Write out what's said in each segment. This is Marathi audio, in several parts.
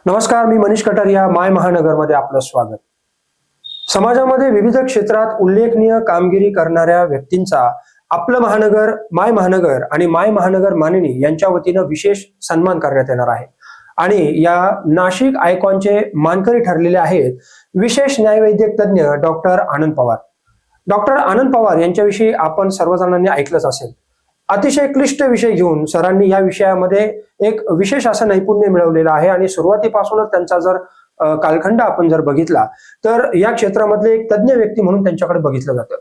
नमस्कार, मी मनीष कटारिया माय महानगरमध्ये आपलं स्वागत. समाजामध्ये विविध क्षेत्रात उल्लेखनीय कामगिरी करणाऱ्या व्यक्तींचा आपलं महानगर, माय महानगर आणि माय महानगर मानिनी यांच्या वतीनं विशेष सन्मान करण्यात येणार आहे. आणि या नाशिक आयकॉनचे मानकरी ठरलेले आहेत विशेष न्यायवैद्यक तज्ञ डॉक्टर आनंद पवार. डॉक्टर आनंद पवार यांच्याविषयी आपण सर्वजणांनी ऐकलंच असेल. अतिशय क्लिष्ट विषय घेऊन सरांनी या विषयामध्ये एक विशेष असं नैपुण्य मिळवलेलं आहे आणि सुरुवातीपासूनच त्यांचा जर कालखंड आपण जर बघितला तर या क्षेत्रामधले एक तज्ञ व्यक्ती म्हणून त्यांच्याकडे बघितलं जातं.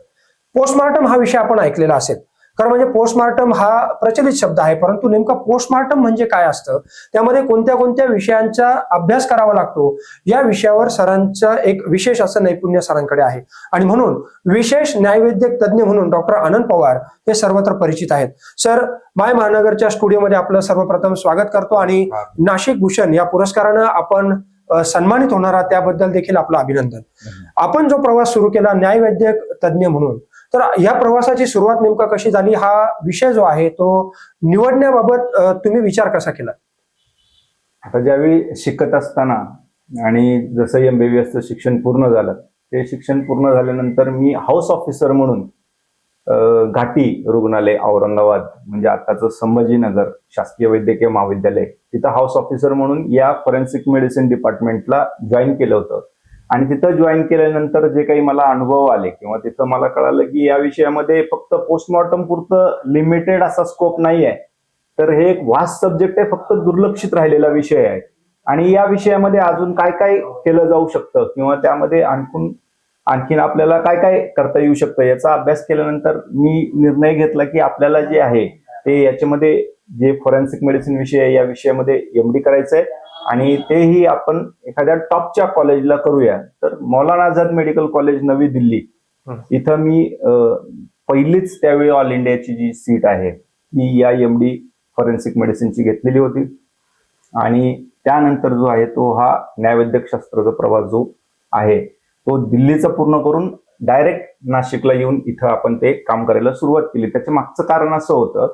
पोस्टमार्टम हा विषय आपण ऐकलेला असेल, कारण म्हणजे पोस्टमार्टम हा प्रचलित शब्द आहे, परंतु नेमका पोस्टमार्टम म्हणजे काय असतं, त्यामध्ये कोणत्या कोणत्या विषयांचा अभ्यास करावा लागतो, या विषयावर सरांचं एक विशेष असं नैपुण्य सरांकडे आहे. आणि म्हणून विशेष न्यायवैद्यक तज्ञ म्हणून डॉक्टर आनंद पवार हे सर्वत्र परिचित आहेत. सर, माय महानगरच्या स्टुडिओमध्ये आपलं सर्वप्रथम स्वागत करतो आणि नाशिक भूषण या पुरस्कारानं आपण सन्मानित होणार आहात त्याबद्दल देखील आपलं अभिनंदन. आपण जो प्रवास सुरू केला न्यायवैद्यक तज्ञ म्हणून, तर या प्रवासाची सुरुवात नेमका कशी झाली, हा विषय जो आहे तो निवडण्याबाबत तुम्ही विचार कसा केला? आता ज्यावेळी शिकत असताना आणि जसं MBBS शिक्षण पूर्ण झालं, ते शिक्षण पूर्ण झाल्यानंतर मी हाऊस ऑफिसर म्हणून घाटी रुग्णालय औरंगाबाद म्हणजे आताचं संभाजीनगर शासकीय वैद्यकीय महाविद्यालय, तिथं हाऊस ऑफिसर म्हणून या फॉरेन्सिक मेडिसिन डिपार्टमेंटला जॉईन केलं होतं. आणि तिथं जॉईन केल्यानंतर जे काही मला अनुभव आले किंवा तिथं मला कळालं की या विषयामध्ये फक्त पोस्टमॉर्टम पुरतं लिमिटेड असा स्कोप नाही आहे, तर हे एक वास्ट सब्जेक्ट आहे, फक्त दुर्लक्षित राहिलेला विषय आहे. आणि या विषयामध्ये अजून काय काय केलं जाऊ शकतं किंवा त्यामध्ये आणखीन आपल्याला काय काय करता येऊ शकतं याचा अभ्यास केल्यानंतर मी निर्णय घेतला की आपल्याला जे आहे ते याच्यामध्ये जे फॉरेन्सिक मेडिसिन विषय आहे या विषयामध्ये MD करायचं आहे आणि तेही आपण एखाद्या टॉपच्या कॉलेजला करूया. तर मौलाना आझाद मेडिकल कॉलेज नवी दिल्ली इथं मी पहिलीच त्यावेळी ऑल इंडियाची जी सीट आहे ती या MD फॉरेन्सिक मेडिसिनची घेतलेली होती. आणि त्यानंतर जो आहे तो हा न्यायवैद्यक शास्त्राचा प्रवास जो आहे तो दिल्लीचा पूर्ण करून डायरेक्ट नाशिकला येऊन इथं आपण ते काम करायला सुरुवात केली. त्याच्या मागचं कारण असं होतं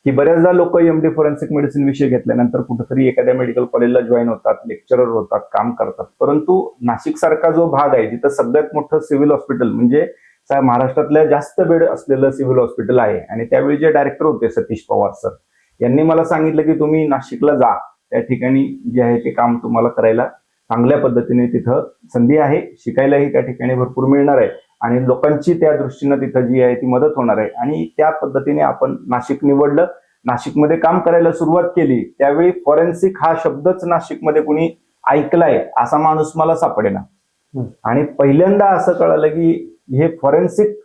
की बऱ्याचदा लोक MD फॉरेन्सिक मेडिसिन विषय घेतल्यानंतर कुठेतरी एखाद्या मेडिकल कॉलेजला जॉईन होतात, लेक्चरर होतात, काम करतात, परंतु नाशिक सारखा जो भाग आहे जिथं सगळ्यात मोठं सिव्हिल हॉस्पिटल म्हणजे महाराष्ट्रातल्या जास्त बेड असलेलं सिव्हिल हॉस्पिटल आहे. आणि त्यावेळी जे डायरेक्टर होते सतीश पवार सर, यांनी मला सांगितलं की तुम्ही नाशिकला जा, त्या ठिकाणी जे आहे ते काम तुम्हाला करायला चांगल्या पद्धतीने तिथं संधी आहे, शिकायलाही त्या ठिकाणी भरपूर मिळणार आहे आणि लोकांची त्या दृष्टीनं तिथं जी आहे ती मदत होणार आहे. आणि त्या पद्धतीने आपण नाशिक निवडलं, नाशिकमध्ये काम करायला सुरुवात केली. त्यावेळी फॉरेन्सिक हा शब्दच नाशिकमध्ये कुणी ऐकलाय असा माणूस मला सापडेना. आणि पहिल्यांदा असं कळालं की हे फॉरेन्सिक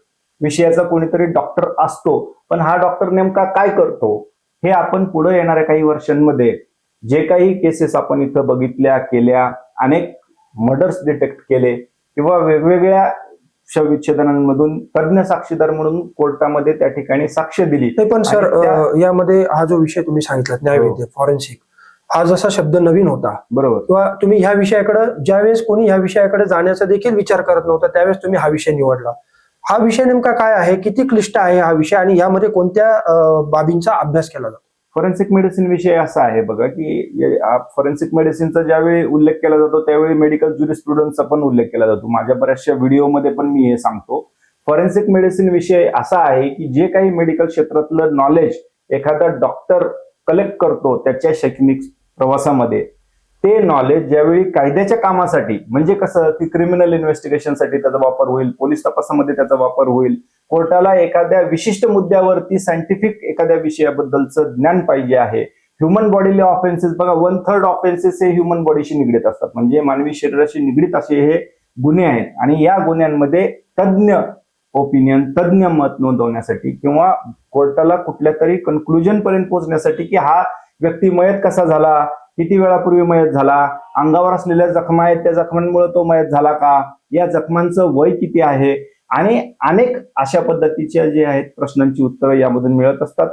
विषयाचा कोणीतरी डॉक्टर असतो, पण हा डॉक्टर नेमका काय करतो हे आपण पुढे येणाऱ्या काही वर्षांमध्ये जे काही केसेस आपण इथं बघितल्या केल्या, अनेक मर्डर्स डिटेक्ट केले किंवा वेगवेगळ्या शवविच्छेदनांमधून तज्ञ साक्षीदार म्हणून कोर्टामध्ये त्या ठिकाणी साक्ष दिली. पण सर, यामध्ये हा जो विषय तुम्ही सांगितला न्यायवैद्य फॉरेन्सिक, हा जसा शब्द नवीन होता, बरोबर, किंवा तुम्ही ह्या विषयाकडे ज्यावेळेस कोणी ह्या विषयाकडे जाण्याचा देखील विचार करत नव्हता त्यावेळेस तुम्ही हा विषय निवडला. हा विषय नेमका काय आहे, किती क्लिष्ट आहे हा विषय आणि यामध्ये कोणत्या बाबींचा अभ्यास केला जातो? फॉरेन्सिक मेडिसिन विषय असा आहे बघा की फॉरेन्सिक मेडिसिनचा ज्यावेळी उल्लेख केला जातो त्यावेळी मेडिकल ज्युरिस्प्रुडन्सचा पण उल्लेख केला जातो. माझ्या बऱ्याचशा व्हिडिओमध्ये पण मी हे सांगतो. फॉरेन्सिक मेडिसिन विषय असा आहे की जे काही मेडिकल क्षेत्रातलं नॉलेज एखादा डॉक्टर कलेक्ट करतो त्याच्या शैक्षणिक प्रवासामध्ये, ते नॉलेज ज्यावेळी कायद्याच्या कामासाठी म्हणजे कसं की क्रिमिनल इन्व्हेस्टिगेशनसाठी त्याचा वापर होईल, पोलीस तपासामध्ये त्याचा वापर होईल, कोर्टाला एखाद्या विशिष्ट मुद्द्यावरती सायंटिफिक एखाद्या विषयाबद्दलचं ज्ञान पाहिजे आहे. ह्युमन बॉडीले ऑफेन्सेस बघा, 1/3 ऑफेन्सेस हे ह्युमन बॉडीशी निगडीत असतात, म्हणजे मानवी शरीराशी निगडीत असे हे गुन्हे आहेत. आणि या गुन्ह्यांमध्ये तज्ञ ओपिनियन, तज्ञ मत नोंदवण्यासाठी किंवा कोर्टाला कुठल्या तरी कन्क्लुजन पर्यंत पोहोचण्यासाठी की हा व्यक्ती मयत कसा झाला, किती वेळापूर्वी मयत झाला, अंगावर असलेल्या जखमा आहेत त्या जखमांमुळे तो मयत झाला का, या जखमांचं वय किती आहे, आणि अनेक अशा पद्धतीच्या जे आहेत प्रश्नांची उत्तरं यामधून मिळत असतात.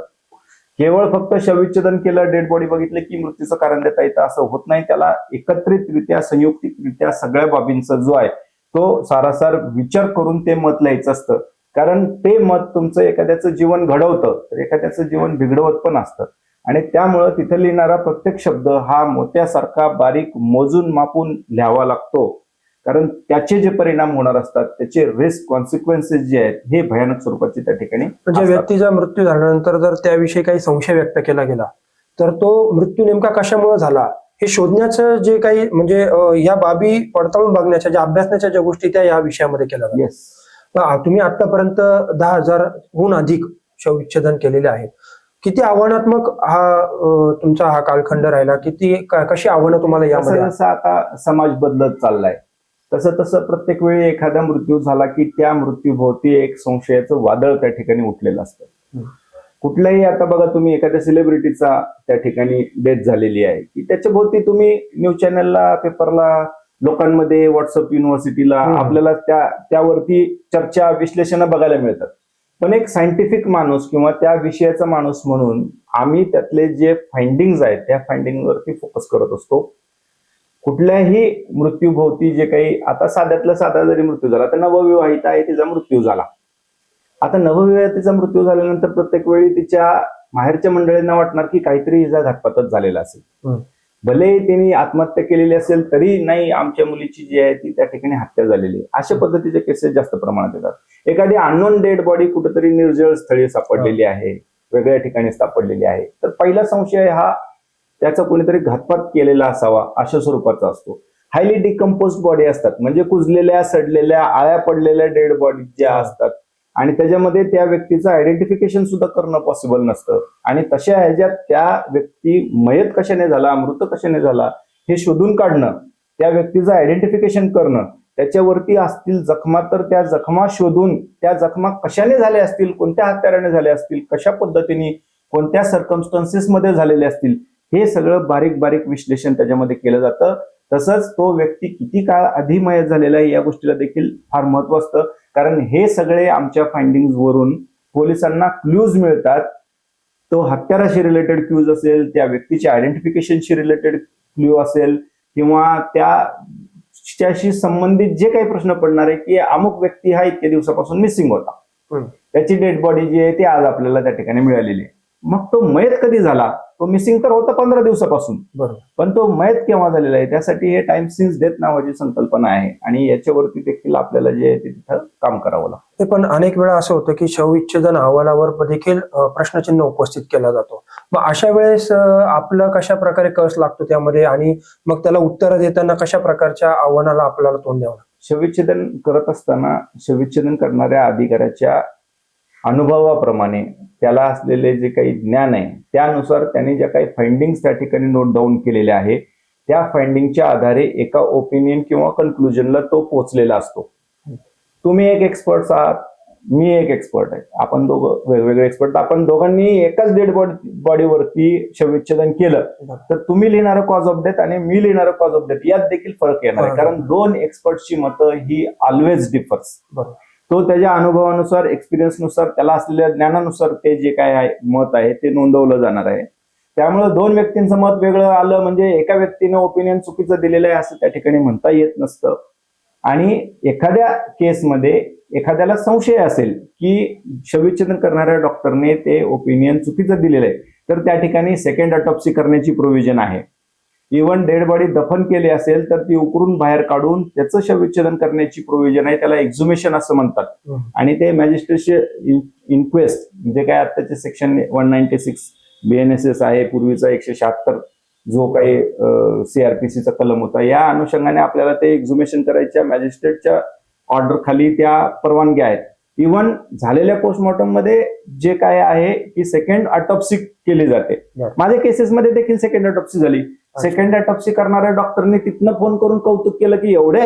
केवळ फक्त शवविच्छेदन केलं, डेड बॉडी बघितलं की मृत्यूचं कारण देता येतं असं होत नाही. त्याला एकत्रितरित्या, संयुक्तिकरित्या सगळ्या बाबींचा जो आहे तो सारासार विचार करून ते मत लिहायचं असतं. कारण ते मत तुमचं एखाद्याचं जीवन घडवतं तर एखाद्याचं जीवन बिघडवत पण असतं. आणि त्यामुळं तिथं लिहिणारा प्रत्येक शब्द हा मोत्यासारखा बारीक मोजून मापून लिहावा लागतो, कारण त्याचे जे परिणाम होणार असतात, त्याचे रिस्क कॉन्सिक्वेन्सेस जे आहेत हे भयानक स्वरूपाचे त्या ठिकाणी म्हणजे असतात. व्यक्तीचा मृत्यू झाल्यानंतर जर त्याविषयी काही संशय व्यक्त केला गेला तर तो मृत्यू नेमका कशामुळे झाला हे शोधण्याचं जे काही म्हणजे या बाबी पडताळून बघण्याच्या ज्या अभ्यासण्याच्या ज्या गोष्टी त्या या विषयामध्ये केल्या जातात. येस, तुम्ही आतापर्यंत 10,000हून अधिक शवविच्छेदन केलेले आहेत. किती आव्हानात्मक तुमचा हा कालखंड राहिला, कशी आव्हानं तुम्हाला यामध्ये जसं जसं आता समाज बदलत चाललाय तसं तसं प्रत्येक वेळी एखादा मृत्यू झाला की त्या मृत्यूभोवती एक संशयाचं वादळ त्या ठिकाणी उठलेलं असतं. कुठल्याही आता बघा तुम्ही एखाद्या सेलिब्रिटीचा त्या ठिकाणी डेथ झालेली आहे की त्याच्या भोवती तुम्ही न्यूज चॅनलला, पेपरला, लोकांमध्ये, व्हॉट्सअप, युनिव्हर्सिटीला आपल्याला त्यावरती चर्चा, विश्लेषण बघायला मिळतात. पण एक सायंटिफिक माणूस किंवा त्या विषयाचा माणूस म्हणून आम्ही त्यातले जे फाइंडिंग्स आहेत त्या फाइंडिंगवरती फोकस करत असतो. कुठल्याही मृत्यूभोवती जे काही, आता साध्यातला साधा जरी मृत्यू झाला तर नवविवाहिता आहे, तिचा मृत्यू झाला. आता नवविवाहितेचा मृत्यू झाल्यानंतर प्रत्येक वेळी तिच्या माहेरच्या मंडळींना वाटणार की काहीतरी हिचा घातपातच झालेला असेल. भले तिने आत्महत्या केलेली असेल तरी नाही, आमच्या मुलीची जी आहे ती त्या ठिकाणी हत्या झालेली आहे. अशा पद्धतीचे केसेस जास्त प्रमाणात येतात. एखादी अननोन डेड बॉडी कुठेतरी निर्जळ स्थळी सापडलेली आहे, वेगळ्या ठिकाणी सापडलेली आहे, तर पहिला संशय हा त्याचा कोणीतरी घातपात केलेला असावा अशा स्वरूपाचा असतो. हायली डिकम्पोज बॉडी असतात, म्हणजे कुजलेल्या, सडलेल्या, आळ्या पडलेल्या डेड बॉडी ज्या असतात आणि त्याच्यामध्ये त्या व्यक्तीचं आयडेंटिफिकेशन सुद्धा करणं पॉसिबल नसतं. आणि तशा ह्याच्यात त्या व्यक्ती मयत कशाने झाला, मृत कशाने झाला हे शोधून काढणं, त्या व्यक्तीचं आयडेंटिफिकेशन करणं, त्याच्यावरती असतील जखमा तर त्या जखमा शोधून त्या जखमा कशाने झाल्या असतील, कोणत्या हत्याराने झाल्या असतील, कशा पद्धतीने, कोणत्या सर्कमस्टन्सेस मध्ये झालेले असतील, हे सगळं बारीक बारीक विश्लेषण त्याच्यामध्ये केलं जातं. तसंच तो व्यक्ती किती काळ आधी मयत झालेला आहे या गोष्टीला देखील फार महत्व असतं, कारण हे सगळे आमच्या फाइंडिंग्स वरून पोलिसांना क्लूज मिळतात. तो हत्याराशी रिलेटेड क्लूज असेल, त्या व्यक्तीच्या आयडेंटिफिकेशनशी रिलेटेड क्लू असेल, किंवा त्याच्याशी संबंधित जे काही प्रश्न पडणार आहे की अमुक व्यक्ती हा इतक्या दिवसापासून मिसिंग होता, त्याची डेड बॉडी जी आहे ती आज आपल्याला त्या ठिकाणी मिळालेली आहे. मग तो मयत कधी झाला, तो मिसिंग तर होता 15 दिवसापासून, बरोबर, पण तो मयत केव्हा झालेला आहे त्यासाठी हे टाइम सिन्स डेथ नावाची संकल्पना आहे आणि याच्यावरती देखील आपल्याला जे आहे ते तिथं काम करावं लागतं. ते पण अनेक वेळा असं होतं की शवविच्छेदन अहवालावर देखील प्रश्नचिन्ह उपस्थित केला जातो. मग अशा वेळेस आपलं कशा प्रकारे कस लागतो त्यामध्ये आणि मग त्याला उत्तर देताना कशा प्रकारच्या आव्हानाला आपल्याला तोंड द्यावं लागतं? शवविच्छेदन करत असताना शवविच्छेदन करणाऱ्या अधिकाऱ्याच्या अनुभवाप्रमाणे त्याला असलेले जे काही ज्ञान आहे त्यानुसार त्यांनी ज्या काही फाइंडिंग्स त्या ठिकाणी नोट डाऊन केलेल्या आहे त्या फाइंडिंगच्या आधारे एका ओपिनियन किंवा कन्क्लुजनला तो पोहोचलेला असतो. तुम्ही एक एक्सपर्ट आहात, मी एक एक्सपर्ट आहे, आपण दोघं वेगवेगळे एक्सपर्ट, आपण दोघांनी एकाच डेड बॉडीवरती शवविच्छेदन केलं तर तुम्ही लिहिणारं कॉज ऑफ डेथ आणि मी लिहिणारं कॉज ऑफ डेथ यात देखील फरक येणार आहे, कारण दोन एक्सपर्टची मतं ही ऑलवेज डिफर्स. तो त्याच्या अनुभवानुसार, एक्सपिरियन्सनुसार, त्याला असलेल्या ज्ञानानुसार ते जे काय आहे मत आहे ते नोंदवलं जाणार आहे. त्यामुळे दोन व्यक्तींचं मत वेगळं आलं म्हणजे एका व्यक्तीने ओपिनियन चुकीचं दिलेलं आहे असं त्या ठिकाणी म्हणता येत नसतं. आणि एखाद्या केसमध्ये एखाद्याला संशय असेल की शवविच्छेदन करणाऱ्या डॉक्टरने ते ओपिनियन चुकीचं दिलेलं आहे तर त्या ठिकाणी सेकंड ऑटोप्सी करण्याची प्रोव्हिजन आहे. इव्हन डेड बॉडी दफन केली असेल तर ती उकरून बाहेर काढून त्याचं शवविच्छेदन करण्याची प्रोव्हिजन आहे, त्याला एक्झुमेशन असं म्हणतात. आणि ते मॅजिस्ट्रेटचे इन्क्वेस्ट म्हणजे काय आताचे सेक्शन 196 BNSS आहे, पूर्वीचा 176 जो काही CRPCचा कलम होता, या अनुषंगाने आपल्याला ते एक्झुमेशन करायच्या मॅजिस्ट्रेटच्या ऑर्डर खाली त्या परवानग्या आहेत. इव्हन झालेल्या पोस्टमॉर्टम मध्ये जे काय आहे की सेकंड ऑटोप्सी केली जाते. माझ्या केसेसमध्ये देखील सेकंड ऑटोप्सी झाली. सेकंड ऑटोप्सी करणाऱ्या डॉक्टरने तिथनं फोन करून कौतुक केलं की एवढ्या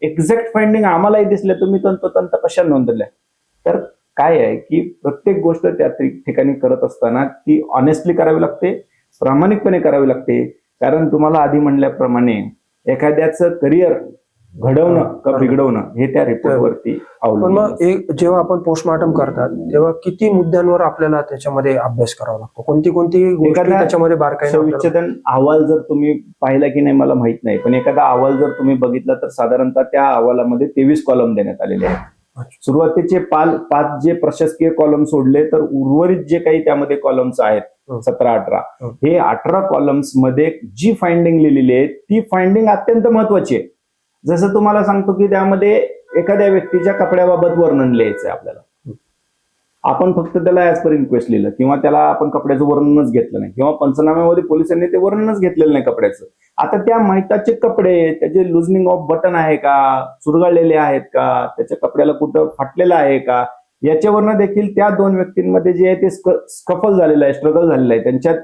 एक्झॅक्ट फाइंडिंग आम्हालाही दिसल्या, तुम्ही तंतोतंत कशा नोंदवल्या. तर काय आहे की प्रत्येक गोष्ट त्या ठिकाणी करत असताना ती ऑनेस्टली करावी लागते, प्रामाणिकपणे करावी लागते. कारण तुम्हाला आधी म्हणल्याप्रमाणे एखाद्याचं करिअर घडवणं का बिघडवणं हे त्या रिपोर्टवरती पण मग जेव्हा आपण पोस्टमॉर्टम करतात तेव्हा किती मुद्द्यांवर आपल्याला त्याच्यामध्ये अभ्यास करावा लागतो, कोणती गोष्टी त्याच्यामध्ये बारकाईने? शवविच्छेदन अहवाल जर तुम्ही पाहिला की नाही मला माहित नाही, पण एखादा अहवाल जर तुम्ही बघितला तर साधारणतः त्या अहवालामध्ये 23 कॉलम देण्यात आलेले आहेत. सुरुवातीचे 5 जे प्रशासकीय कॉलम सोडले तर उर्वरित जे काही त्यामध्ये कॉलम्स आहेत 17-18 हं. हे 18 कॉलम्स मध्ये जी फाइंडिंग लिहिलेली आहे ती फाइंडिंग अत्यंत महत्वाची आहे. जसं तुम्हाला सांगतो की त्यामध्ये एखाद्या व्यक्तीच्या कपड्याबाबत वर्णन लिहायचंय आपल्याला. आपण फक्त त्याला ऍज पर इन्क्वेस्ट लिहिलं किंवा त्याला आपण कपड्याचं वर्णनच घेतलं नाही किंवा पंचनाम्यामध्ये पोलिसांनी ते वर्णनच घेतलेलं नाही कपड्याचं. आता त्या माहिताचे कपडे, त्याचे लुजनिंग ऑफ बटन आहे का, चुरगळलेले आहेत का, त्याच्या कपड्याला कुठं फाटलेलं आहे का, याच्यावरनं देखील त्या दोन व्यक्तींमध्ये जे आहे ते स्कफल झालेलं आहे, स्ट्रगल झालेलं आहे त्यांच्यात.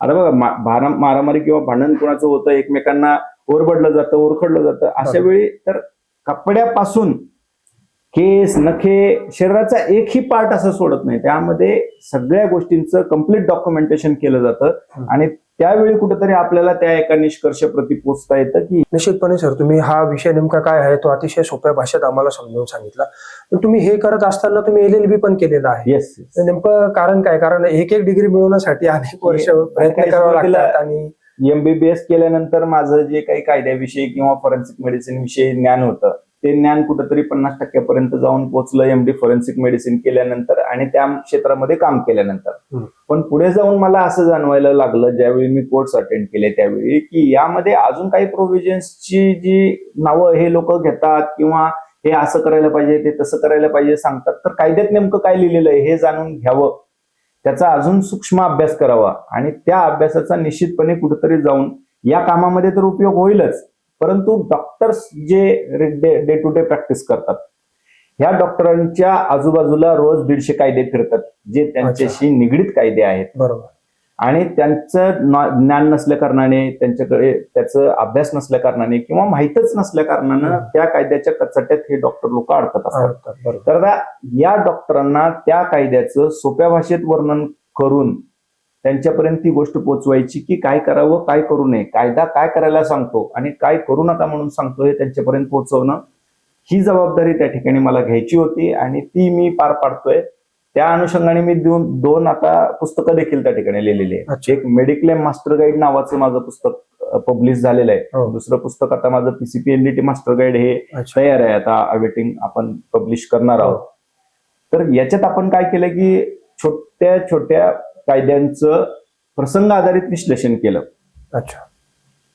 आता बघा मारामारी किंवा भांडण कोणाचं होतं, एकमेकांना ओरबडलं जातं, ओरखडलं जातं, अशा वेळी तर कपड्यापासून केस, नखे, शरीराचा एकही पार्ट असं सोडत नाही. त्यामध्ये सगळ्या गोष्टींचं कम्प्लीट डॉक्युमेंटेशन केलं जातं आणि त्यावेळी कुठेतरी आपल्याला त्या एका निष्कर्षप्रती पोहोचता येतं की निश्चितपणे सर, तुम्ही हा विषय नेमका काय आहे तो अतिशय सोप्या भाषेत आम्हाला समजावून सांगितला. पण तुम्ही हे करत असताना तुम्ही LLB पण केलेलं आहे. येस, नेमकं कारण काय? कारण एक डिग्री मिळवण्यासाठी अनेक वर्ष प्रयत्न करावे लागतात आणि MBBS केल्यानंतर माझं जे काही कायद्याविषयी किंवा फॉरेन्सिक मेडिसिन विषयी ज्ञान होतं ते ज्ञान कुठेतरी 50% जाऊन पोहोचलं MD फॉरेन्सिक मेडिसिन केल्यानंतर आणि त्या क्षेत्रामध्ये काम केल्यानंतर. पण पुढे जाऊन मला असं जाणवायला लागलं ज्यावेळी मी कोर्स अटेंड केले त्यावेळी की यामध्ये अजून काही प्रोव्हिजन्सची जी नावं हे लोक घेतात किंवा हे असं करायला पाहिजे, ते तसं करायला पाहिजे सांगतात. तर कायद्यात नेमकं काय लिहिलेलं आहे हे जाणून घ्यावं, त्याचा अजून सूक्ष्म अभ्यास करावा आणि त्या अभ्यासाचा निश्चितपणे कुठेतरी जाऊन या कामामध्ये तर उपयोग होईलच, परंतु डॉक्टर्स जे डे टू डे प्रॅक्टिस करतात ह्या डॉक्टरांच्या आजूबाजूला रोज 150 कायदे फिरतात जे त्यांच्याशी निगडीत कायदे आहेत. बरोबर. आणि त्यांचं ज्ञान नसल्या कारणाने, त्यांच्याकडे त्याचं अभ्यास नसल्या कारणाने किंवा माहीतच नसल्या कारणानं त्या कायद्याच्या कचट्यात हे डॉक्टर लोक अडकत असतात. तर या डॉक्टरांना त्या कायद्याचं सोप्या भाषेत वर्णन करून त्यांच्यापर्यंत ती गोष्ट पोहोचवायची की काय करावं, काय करू नये, कायदा काय करायला सांगतो आणि काय करू नका म्हणून सांगतो हे त्यांच्यापर्यंत पोहोचवणं, ही जबाबदारी त्या ठिकाणी मला घ्यायची होती आणि ती मी पार पाडतोय. त्या अनुषंगाने मी दोन आता पुस्तकं देखील त्या ठिकाणी लिहिलेली आहे. एक मेडिक्लेम मास्टर गाईड नावाचं माझं पुस्तक पब्लिश झालेलं आहे. दुसरं पुस्तक आता माझं PCPNDT मास्टर गाईड हे तयार आहे, आता अवेटिंग आपण पब्लिश करणार आहोत. तर याच्यात आपण काय केलं की छोट्या छोट्या कायद्यांचं प्रसंग आधारित विश्लेषण केलं. अच्छा.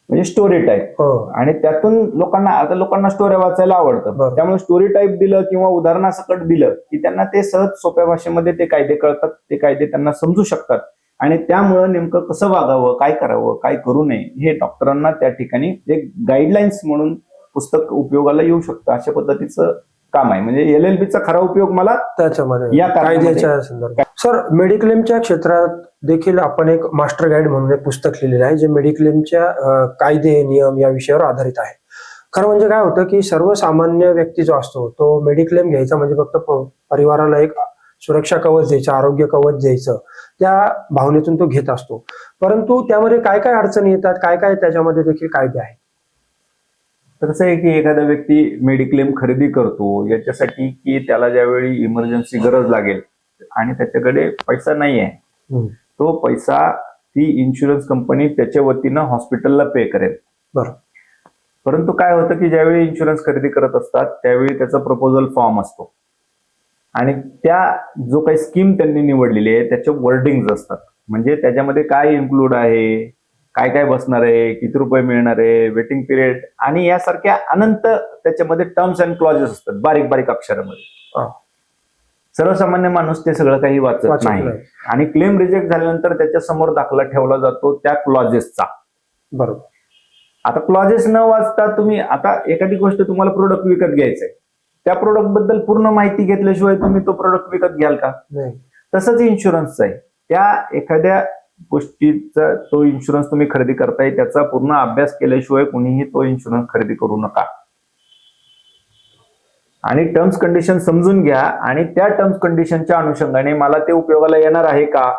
म्हणजे स्टोरी टाईप. आणि त्यातून लोकांना स्टोऱ्या वाचायला आवडतं, त्यामुळे स्टोरी टाईप दिलं किंवा उदाहरणासकट दिलं की त्यांना ते सहज सोप्या भाषेमध्ये ते कायदे कळतात, ते कायदे त्यांना समजू शकतात आणि त्यामुळं नेमकं कसं वागावं, काय करावं, काय करू नये हे डॉक्टरांना त्या ठिकाणी एक गाईडलाईन्स म्हणून पुस्तक उपयोगाला येऊ शकतं. अशा पद्धतीचं काम आहे. म्हणजे LLBचा खरा उपयोग मला त्याच्यामध्ये कायद्याच्या संदर्भात. सर, मेडिक्लेमच्या क्षेत्रात देखील आपण एक मास्टर गाईड म्हणून एक पुस्तक लिहिलेलं आहे जे मेडिक्लेमच्या कायदे, नियम या विषयावर आधारित आहे. खरं म्हणजे काय होतं की सर्वसामान्य व्यक्ती जो असतो तो मेडिक्लेम घ्यायचा म्हणजे फक्त परिवाराला एक सुरक्षा कवच द्यायचं, आरोग्य कवच द्यायचं, त्या भावनेतून तो घेत असतो. परंतु त्यामध्ये काय काय अडचणी येतात, काय काय त्याच्यामध्ये देखील कायदे आहेत. तर कसं आहे की एखादा व्यक्ती मेडिक्लेम खरेदी करतो याच्यासाठी की त्याला ज्यावेळी इमर्जन्सी गरज लागेल आणि त्याच्याकडे पैसा नाही आहे, तो पैसा ती इन्शुरन्स कंपनी त्याच्या वतीनं हॉस्पिटलला पे करेल. बरं. परंतु काय होतं की ज्यावेळी इन्शुरन्स खरेदी करत असतात त्यावेळी त्याचा प्रपोजल फॉर्म असतो आणि त्या जो काही स्कीम त्यांनी निवडलेली आहे त्याचे वर्डिंग्स असतात. म्हणजे त्याच्यामध्ये काय इन्क्लूड आहे, काय काय बसणार आहे, किती रुपये मिळणार आहे, वेटिंग पिरियड आणि यासारख्या अनंत त्याच्यामध्ये टर्म्स अँड क्लॉजेस असतात बारीक बारीक अक्षरामध्ये. सर्वसामान्य माणूस ते सगळं काही वाचत नाही आणि क्लेम रिजेक्ट झाल्यानंतर त्याच्या समोर दाखला ठेवला जातो त्या क्लॉजेसचा. बरोबर. आता क्लॉजेस न वाचता तुम्ही आता एखादी गोष्ट तुम्हाला प्रोडक्ट विकत घ्यायचंय, त्या प्रोडक्ट बद्दल पूर्ण माहिती घेतल्याशिवाय तुम्ही तो प्रोडक्ट विकत घ्याल का? तसंच इन्शुरन्सचं आहे. त्या एखाद्या गोष्टीचा तो इन्शुरन्स तुम्ही खरेदी करताय त्याचा पूर्ण अभ्यास केल्याशिवाय कुणीही तो इन्शुरन्स खरेदी करू नका आणि टर्म्स कंडिशन समजून घ्या आणि त्या टर्म्स कंडिशनच्या अनुषंगाने मला ते उपयोगाला येणार आहे का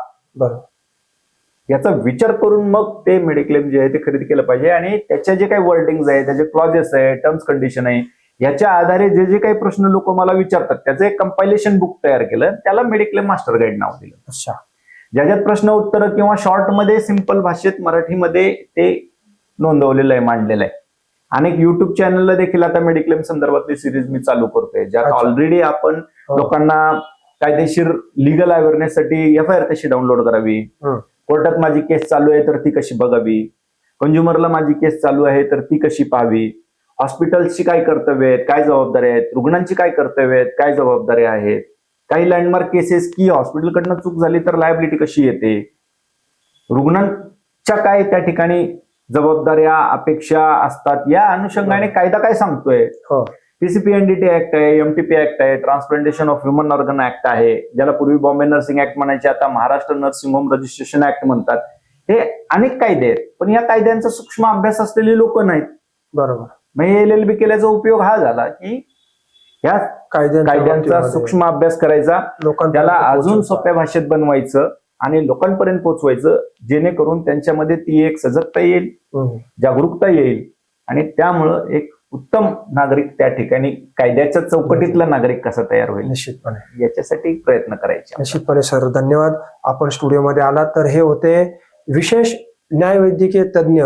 याचा विचार करून मग ते मेडिक्लेम जे आहे ते खरेदी केलं पाहिजे. आणि त्याच्या जे काही वर्डिंग्स आहे, त्याचे क्लॉजेस आहे, टर्म्स कंडिशन आहे, याच्या आधारे जे जे काही प्रश्न लोक मला विचारतात त्याचं एक कंपायलेशन बुक तयार केलं, त्याला मेडिक्लेम मास्टर गाईड नाव दिलं. अच्छा. ज्याच्यात प्रश्न उत्तर किंवा शॉर्टमध्ये सिंपल भाषेत मराठीमध्ये ते नोंदवलेलं आहे, मांडलेलं आहे. अनेक युट्यूब चॅनलला देखील आता मेडिक्लेम संदर्भातली सिरीज मी चालू करतोय ज्यात ऑलरेडी आपण लोकांना कायदेशीर लिगल अवेअरनेससाठी FIR कशी डाउनलोड करावी, कोर्टात माझी केस चालू आहे तर ती कशी बघावी, कंझ्युमरला माझी केस चालू आहे तर ती कशी पाहावी, हॉस्पिटल्सची काय कर्तव्य आहेत, काय जबाबदारी आहेत, रुग्णांची काय कर्तव्य आहेत, काय जबाबदारी आहेत, काही लँडमार्क केसेस की हॉस्पिटलकडनं चूक झाली तर लायबिलिटी कशी येते, रुग्णांच्या काय त्या ठिकाणी जबाबदाऱ्या अपेक्षा असतात, या अनुषंगाने कायदा काय सांगतोय. हो. पीसीपीएनडीटी ऍक्ट आहे, एमटीपी ऍक्ट आहे, transplantation of human organ act आहे, ज्याला पूर्वी बॉम्बे नर्सिंग ऍक्ट म्हणायचे, आता Maharashtra nursing home registration act म्हणतात. हे अनेक कायदे आहेत, पण या कायद्यांचा सूक्ष्म अभ्यास असलेली लोक नाहीत. बरोबर. मग LLB केल्याचा उपयोग हा झाला की या कायद्यांचा सूक्ष्म अभ्यास करायचा, त्याला अजून सोप्या भाषेत बनवायचं आणि लोकांपर्यंत पोहोचवायचं, जेणेकरून त्यांच्यामध्ये ती एक सजगता येईल, जागरूकता येईल आणि त्यामुळं एक उत्तम नागरिक त्या ठिकाणी कायद्याच्या चौकटीतला नागरिक कसा तयार होईल निश्चितपणे याच्यासाठी प्रयत्न करायचे. निश्चितपणे सर, धन्यवाद. आपण स्टुडिओमध्ये आलात. तर हे होते विशेष न्यायवैद्यकीय तज्ज्ञ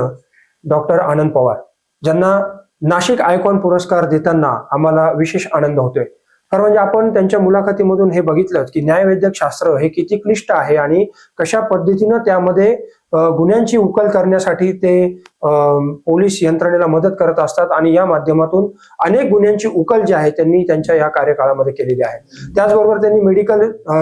डॉक्टर आनंद पवार, ज्यांना नाशिक आयकॉन पुरस्कार देताना आम्हाला विशेष आनंद होतोय. कारण म्हणजे आपण त्यांच्या मुलाखतीमधून हे बघितलं की न्यायवैद्यक शास्त्र हे किती क्लिष्ट आहे आणि कशा पद्धतीनं त्यामध्ये गुन्ह्यांची उकल करण्यासाठी ते पोलीस यंत्रणेला मदत करत असतात आणि या माध्यमातून अनेक गुन्ह्यांची उकल जी आहे त्यांनी त्यांच्या या कार्यकाळामध्ये केलेली आहे. त्याचबरोबर त्यांनी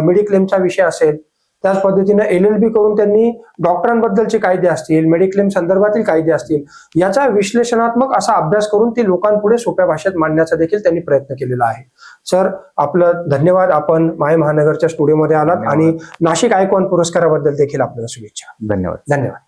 मेडिक्लेमचा विषय असेल, त्याच पद्धतीने LLB करून त्यांनी डॉक्टरांबद्दलचे कायदे असतील, मेडिक्लेम संदर्भातील कायदे असतील, याचा विश्लेषणात्मक असा अभ्यास करून ती लोकांपुढे सोप्या भाषेत मांडण्याचा देखील त्यांनी प्रयत्न केलेला आहे. सर, आपलं धन्यवाद. आपण माय महानगरच्या स्टुडिओमध्ये आलात आणि नाशिक आयकॉन पुरस्काराबद्दल देखील आपल्याला शुभेच्छा. धन्यवाद. धन्यवाद.